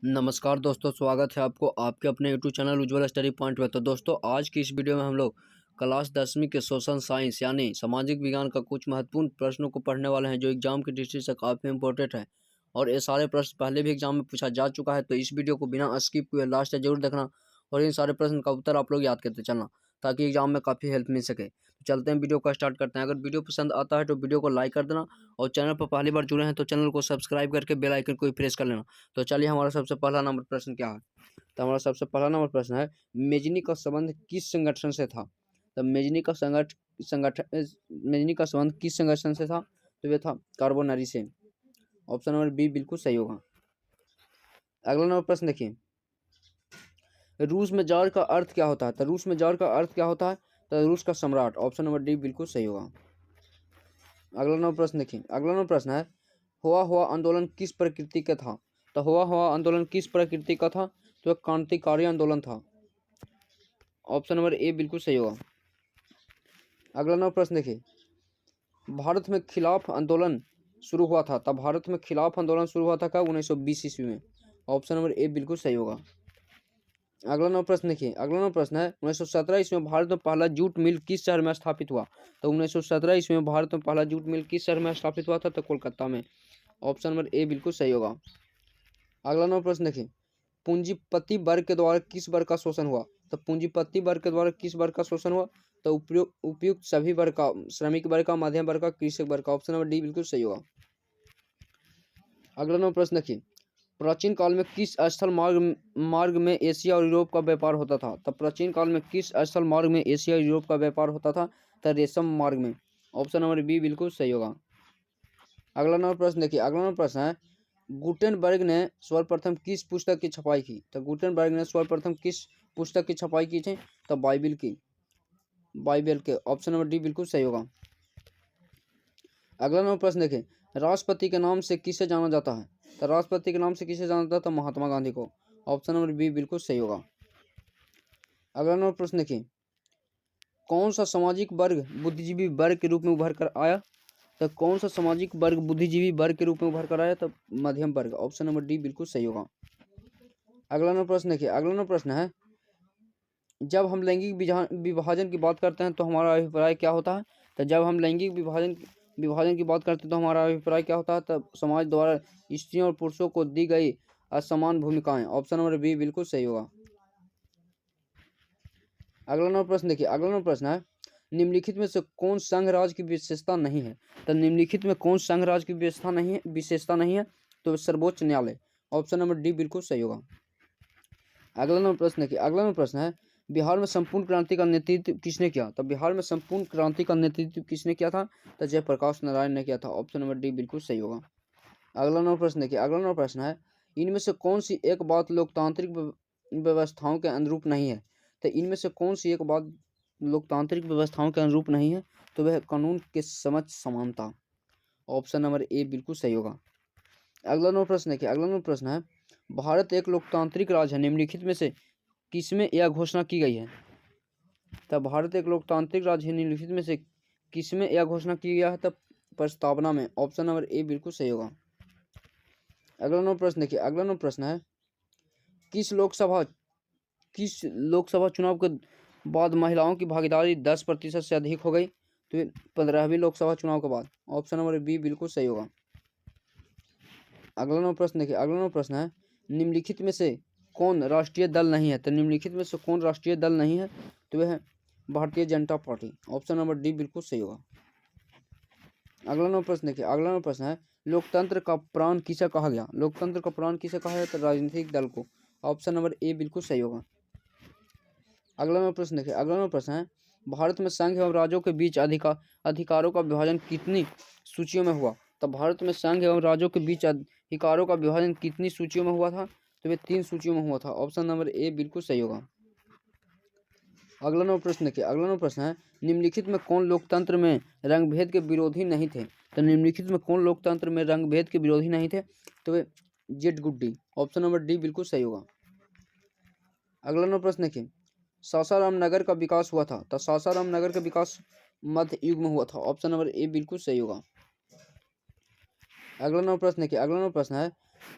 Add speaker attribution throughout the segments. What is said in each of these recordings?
Speaker 1: नमस्कार दोस्तों, स्वागत है आपको आपके अपने यूट्यूब चैनल उज्ज्वल स्टडी पॉइंट में। तो दोस्तों, आज की इस वीडियो में हम लोग क्लास 10वीं के सोशल साइंस यानी सामाजिक विज्ञान का कुछ महत्वपूर्ण प्रश्नों को पढ़ने वाले हैं, जो एग्जाम की दृष्टि से काफ़ी इंपॉर्टेंट है। और ये सारे प्रश्न पहले भी एग्जाम में पूछा जा चुका है, तो इस वीडियो को बिना स्किप किए लास्ट तक जरूर देखना और इन सारे प्रश्न का उत्तर आप लोग याद करते चलना, ताकि एग्जाम में काफ़ी हेल्प मिल सके। तो चलते हैं, वीडियो को स्टार्ट करते हैं। अगर वीडियो पसंद आता है तो वीडियो को लाइक कर देना, और चैनल पर पहली बार जुड़े हैं तो चैनल को सब्सक्राइब करके बेल आइकन को भी प्रेस कर लेना। तो चलिए, हमारा सबसे पहला नंबर प्रश्न क्या है। तो हमारा सबसे पहला नंबर प्रश्न है, मेजनी का संबंध किस संगठन से था। तो मेजनी का मेजनी का संबंध किस संगठन से था, तो यह था कार्बोनरी से। ऑप्शन नंबर बी बिल्कुल सही होगा। अगला नंबर प्रश्न देखिए, रूस में जार का अर्थ क्या होता है। तो रूस में जार का अर्थ क्या होता है, तो रूस का सम्राट। ऑप्शन नंबर डी बिल्कुल सही होगा। अगला नंबर प्रश्न देखिए, अगला नंबर प्रश्न है, हुआ हुआ आंदोलन किस प्रकृति का था। तो हुआ हुआ आंदोलन किस प्रकृति का था, तो क्रांतिकारी आंदोलन था। ऑप्शन नंबर ए बिल्कुल सही होगा। अगला नंबर प्रश्न देखिए, भारत में खिलाफ आंदोलन शुरू हुआ था। तब भारत में खिलाफ आंदोलन शुरू हुआ था कब, 1920 ईस्वी में। ऑप्शन नंबर ए बिल्कुल सही होगा। अगला नंबर प्रश्न देखिए, अगला नंबर प्रश्न है, 1917 ईस्वी में भारत में पहला जूट मिल किस शहर में स्थापित हुआ। तो 1917 ईस्वी में भारत में पहला जूट मिल किस शहर में स्थापित हुआ था, तो कोलकाता में। ऑप्शन नंबर ए बिल्कुल सही होगा। अगला नंबर प्रश्न देखिए, पूंजीपति वर्ग के द्वारा किस वर्ग का शोषण हुआ। तो पूंजीपति वर्ग के द्वारा किस वर्ग का शोषण हुआ, तो उपयुक्त सभी वर्ग का, श्रमिक वर्ग का, मध्यम वर्ग का, कृषक वर्ग का। ऑप्शन नंबर डी बिल्कुल सही होगा। अगला नंबर प्रश्न देखिए, प्राचीन काल में किस स्थल मार्ग में एशिया और यूरोप का व्यापार होता था। तब प्राचीन काल में किस स्थल मार्ग में एशिया और यूरोप का व्यापार होता था, तो रेशम मार्ग में। ऑप्शन नंबर बी बिल्कुल सही होगा। अगला नंबर प्रश्न देखिए, अगला नंबर प्रश्न है, गुटेनबर्ग ने सर्वप्रथम किस पुस्तक की छपाई की। तो गुटेनबर्ग ने सर्वप्रथम किस पुस्तक की छपाई की थी, तो बाइबिल के। ऑप्शन नंबर डी बिल्कुल सही होगा। अगला नंबर प्रश्न देखें, राष्ट्रपति के नाम से किसे जाना जाता है। तो राष्ट्रपति के नाम से किसे जाना जाता है, तो महात्मा गांधी को। ऑप्शन नंबर बी बिल्कुल सही होगा। अगला नंबर प्रश्न देखिए, कौन सा सामाजिक वर्ग बुद्धिजीवी वर्ग के रूप में उभर कर आया। तो कौन सा सामाजिक वर्ग बुद्धिजीवी वर्ग के रूप में उभर कर आया, तो मध्यम वर्ग। ऑप्शन नंबर डी बिल्कुल सही होगा। अगला नंबर प्रश्न देखिए, अगला नंबर प्रश्न है, जब हम लैंगिक विभाजन की बात करते हैं तो हमारा अभिप्राय क्या होता है। तो जब हम लैंगिक विभाजन की बात करते हैं तो हमारा अभिप्राय क्या होता है, तो समाज द्वारा स्त्रियों और पुरुषों को दी गई असमान भूमिकाएं। ऑप्शन नंबर बी बिल्कुल सही होगा। अगला नंबर प्रश्न देखिए, अगला नंबर प्रश्न है, निम्नलिखित में से कौन संघ राज्य की विशेषता नहीं है। तो निम्नलिखित में कौन संघ राज्य की विशेषता नहीं है, तो सर्वोच्च न्यायालय। ऑप्शन नंबर डी बिल्कुल सही होगा। अगला नंबर प्रश्न देखिए, अगला नंबर प्रश्न है, बिहार में संपूर्ण क्रांति का नेतृत्व किसने किया। तो बिहार में संपूर्ण क्रांति का नेतृत्व किसने किया था, तो जयप्रकाश नारायण ने किया था। ऑप्शन नंबर डी बिल्कुल सही होगा। अगला नंबर प्रश्न देखिए, अगला नंबर प्रश्न है, इनमें से कौन सी एक बात लोकतांत्रिक व्यवस्थाओं के अनुरूप नहीं है। तो इनमें से कौन सी एक बात लोकतांत्रिक व्यवस्थाओं के अनुरूप नहीं है, तो वह कानून के समक्ष समानता। ऑप्शन नंबर ए बिल्कुल सही होगा। अगला नंबर प्रश्न देखिए, अगला नंबर प्रश्न है, भारत एक लोकतांत्रिक राज्य है, निम्नलिखित में से किसमें यह घोषणा की गई है। तब भारत एक लोकतांत्रिक राज्य है, निम्नलिखित में से किसमें यह घोषणा की गया है, तब प्रस्तावना में। ऑप्शन नंबर ए बिल्कुल सही होगा। अगला नंबर प्रश्न देखिए, अगला नंबर प्रश्न है, किस लोकसभा चुनाव के बाद महिलाओं की भागीदारी 10% से अधिक हो गई, तो 15वीं लोकसभा चुनाव के बाद। ऑप्शन नंबर बी बिल्कुल सही होगा। अगला नंबर प्रश्न देखिए, अगला नंबर प्रश्न है, निम्नलिखित में से कौन राष्ट्रीय दल नहीं है। तो निम्नलिखित में से कौन राष्ट्रीय दल नहीं है, तो वह है Bharatiya Janata party. Option number D बिल्कुल सही होगा। अगला नंबर प्रश्न देखिए, अगला नंबर प्रश्न है, लोकतंत्र का प्राण किसे कहा गया। लोकतंत्र का प्राण किसे कहा गया, तो राजनीतिक दल को। ऑप्शन नंबर ए बिल्कुल सही होगा। अगला नंबर प्रश्न देखिए, अगला नंबर प्रश्न है, भारत में संघ एवं राज्यों के बीच अधिकारों का विभाजन कितनी सूचियों में हुआ। तो भारत में संघ एवं राज्यों के बीच अधिकारों का विभाजन कितनी सूचियों में हुआ था, तो वे 3 सूचियों में हुआ था। ऑप्शन नंबर ए बिल्कुल सही होगा। अगला नंबर प्रश्न देखिए, अगला नंबर प्रश्न है, निम्नलिखित में कौन लोकतंत्र में रंगभेद के विरोधी नहीं थे। तो निम्नलिखित में कौन लोकतंत्र में रंगभेद के विरोधी नहीं थे, तो वे जेड गुड्डी। ऑप्शन नंबर डी बिल्कुल सही होगा। अगला नंबर प्रश्न देखिए, सासाराम नगर का विकास हुआ था। तो सासाराम नगर का विकास मध्य युग में हुआ था। ऑप्शन नंबर ए बिल्कुल सही होगा। अगला नंबर प्रश्न देखिए, अगला नंबर प्रश्न है,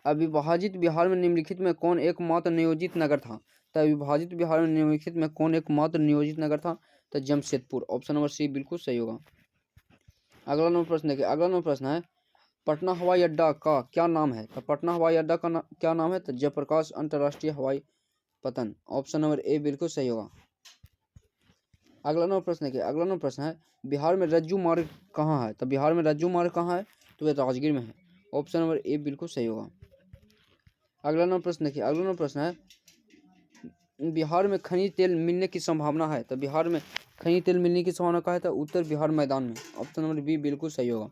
Speaker 1: अविभाजित बिहार में निम्नलिखित में कौन एकमात्र नियोजित नगर था? तो अविभाजित बिहार में निम्नलिखित में कौन एकमात्र नियोजित नगर था? तो जमशेदपुर। ऑप्शन नंबर सी बिल्कुल सही होगा। अगला नंबर प्रश्न देखिए, अगला नंबर प्रश्न है पटना हवाई अड्डा का क्या नाम है? तो पटना हवाई अड्डा का क्या नाम है? तो जयप्रकाश अंतर्राष्ट्रीय हवाई पतन। ऑप्शन नंबर ए बिल्कुल सही होगा। अगला नंबर प्रश्न देखिए, अगला नंबर प्रश्न है बिहार में रज्जू मार्ग कहाँ है? तो बिहार में रज्जू मार्ग कहाँ है? तो ये राजगीर में है। ऑप्शन नंबर ए बिल्कुल सही होगा। अगला नंबर प्रश्न देखिए, अगला नंबर प्रश्न है बिहार में खनिज तेल मिलने की संभावना है? तो बिहार में खनिज तेल मिलने की संभावना कहाँ है? तो उत्तर बिहार मैदान में। ऑप्शन नंबर बी बिल्कुल सही होगा।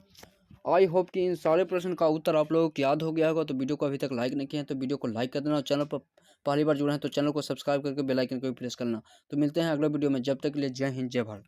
Speaker 1: आई होप कि इन सारे प्रश्न का उत्तर आप लोगों को याद हो गया होगा। तो वीडियो को अभी तक लाइक नहीं किया है तो वीडियो को लाइक कर देना और चैनल पर पहली बार जुड़े हैं तो चैनल को सब्सक्राइब करके बेल आइकन को भी प्रेस करना। तो मिलते हैं अगले वीडियो में, जब तक के लिए जय हिंद जय भारत।